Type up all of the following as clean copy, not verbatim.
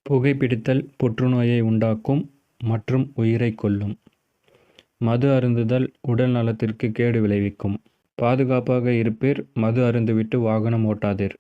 புகைப்பிடித்தல் புற்றுநோயை உண்டாக்கும் மற்றும் உயிரைக் கொல்லும். மது அருந்துதல் உடல் நலத்திற்கு கேடு விளைவிக்கும். பாதுகாப்பாக இருப்பீர். மது அருந்திவிட்டு வாகனம் ஓட்டாதீர்.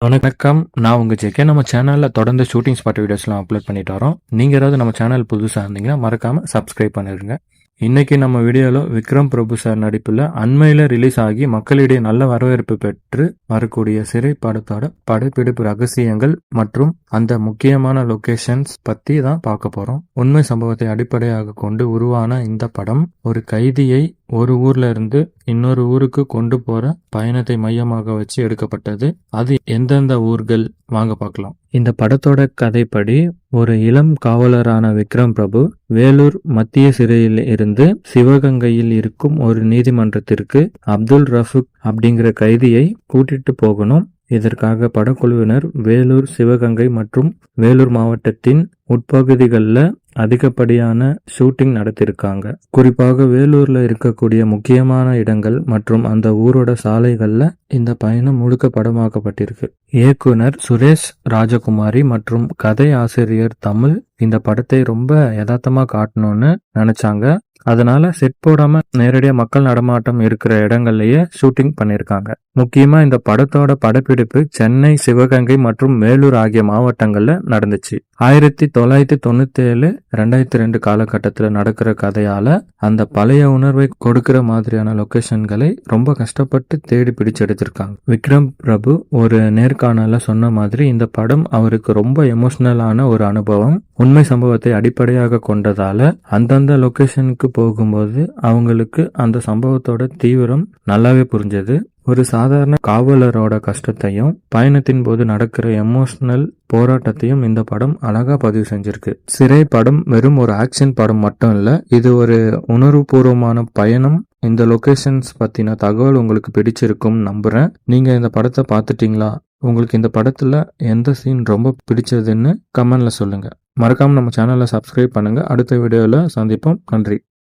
வணக்கம், நான் உங்கள் ஜெகே. நம்ம சேனலில் தொடர்ந்து ஷூட்டிங் ஸ்பாட் வீடியோஸ்லாம் அப்லோட் பண்ணிட்டு வரோம். நீங்கள் ஏதாவது நம்ம சேனல் புதுசாக இருந்தீங்கன்னா மறக்காமல் சப்ஸ்கிரைப் பண்ணிடுங்க. இன்னைக்கு நம்ம வீடியோவில் விக்ரம் பிரபு சார் நடிப்பில் அண்மையில் ரிலீஸ் ஆகி மக்களிடையே நல்ல வரவேற்பு பெற்று வரக்கூடிய சிறை படத்தோட படப்பிடிப்பு ரகசியங்கள் மற்றும் அந்த முக்கியமான லொகேஷன்ஸ் பற்றி தான் பார்க்க போகிறோம். உண்மை சம்பவத்தை அடிப்படையாக கொண்டு உருவான இந்த படம் ஒரு கைதியை ஒரு ஊர்ல இருந்து இன்னொரு ஊருக்கு கொண்டு போற பயணத்தை மையமாக வச்சு எடுக்கப்பட்டது. அது எந்தெந்த ஊர்கள் வாங்க பார்க்கலாம். இந்த படத்தோட கதைப்படி ஒரு இளம் காவலரான விக்ரம் பிரபு வேலூர் மத்திய சிறையில் இருந்து சிவகங்கையில் இருக்கும் ஒரு நீதிமன்றத்திற்கு அப்துல் ரஃபுக் அப்படிங்கிற கைதியை கூட்டிட்டு போகணும். இதற்காக படக்குழுவினர் வேலூர், சிவகங்கை மற்றும் வேலூர் மாவட்டத்தின் உட்பகுதிகளில் அதிகப்படியான ஷூட்டிங் நடத்திருக்காங்க. குறிப்பாக வேலூர்ல இருக்கக்கூடிய முக்கியமான இடங்கள் மற்றும் அந்த ஊரோட சாலைகள்ல இந்த பயணம் முழுக்க படமாக்கப்பட்டிருக்கு. இயக்குனர் சுரேஷ் ராஜகுமாரி மற்றும் கதை ஆசிரியர் தமிழ் இந்த படத்தை ரொம்ப யதார்த்தமா காட்டணும்னு நினைச்சாங்க. அதனால செட் போடாம நேரடியா மக்கள் நடமாட்டம் இருக்கிற இடங்கள்லயே ஷூட்டிங் பண்ணிருக்காங்க. முக்கியமா இந்த படத்தோட படப்பிடிப்பு சென்னை, சிவகங்கை மற்றும் வேலூர் ஆகிய மாவட்டங்கள்ல நடந்துச்சு. 1997, 2002 காலகட்டத்தில் நடக்கிற கதையால அந்த பழைய உணர்வை கொடுக்கிற மாதிரியான லொகேஷன்களை ரொம்ப கஷ்டப்பட்டு தேடி பிடிச்சு எடுத்திருக்காங்க. விக்ரம் பிரபு ஒரு நேர்காணல சொன்ன மாதிரி இந்த படம் அவருக்கு ரொம்ப எமோஷனலான ஒரு அனுபவம். உண்மை சம்பவத்தை அடிப்படையாக கொண்டதால அந்தந்த லொகேஷனுக்கு போகும்போது அவங்களுக்கு அந்த சம்பவத்தோட தீவிரம் நல்லாவே புரிஞ்சது. ஒரு சாதாரண காவலரோட கஷ்டத்தையும் பயணத்தின் போது நடக்கிற எமோஷனல் போராட்டத்தையும் இந்த படம் அழகா பதிவு செஞ்சிருக்கு. சிறை படம் வெறும் ஒரு ஆக்ஷன் படம் மட்டும் இல்ல, இது ஒரு உணர்வுபூர்வமான பயணம். இந்த லொகேஷன்ஸ் பத்தின தகவல் உங்களுக்கு பிடிச்சிருக்கும் நம்புறேன். நீங்க இந்த படத்தை பார்த்துட்டீங்களா? உங்களுக்கு இந்த படத்துல எந்த சீன் ரொம்ப பிடிச்சதுன்னு கமெண்ட்ல சொல்லுங்க. மறக்காம நம்ம சேனலை சப்ஸ்கிரைப் பண்ணுங்க. அடுத்த வீடியோல சந்திப்போம். நன்றி.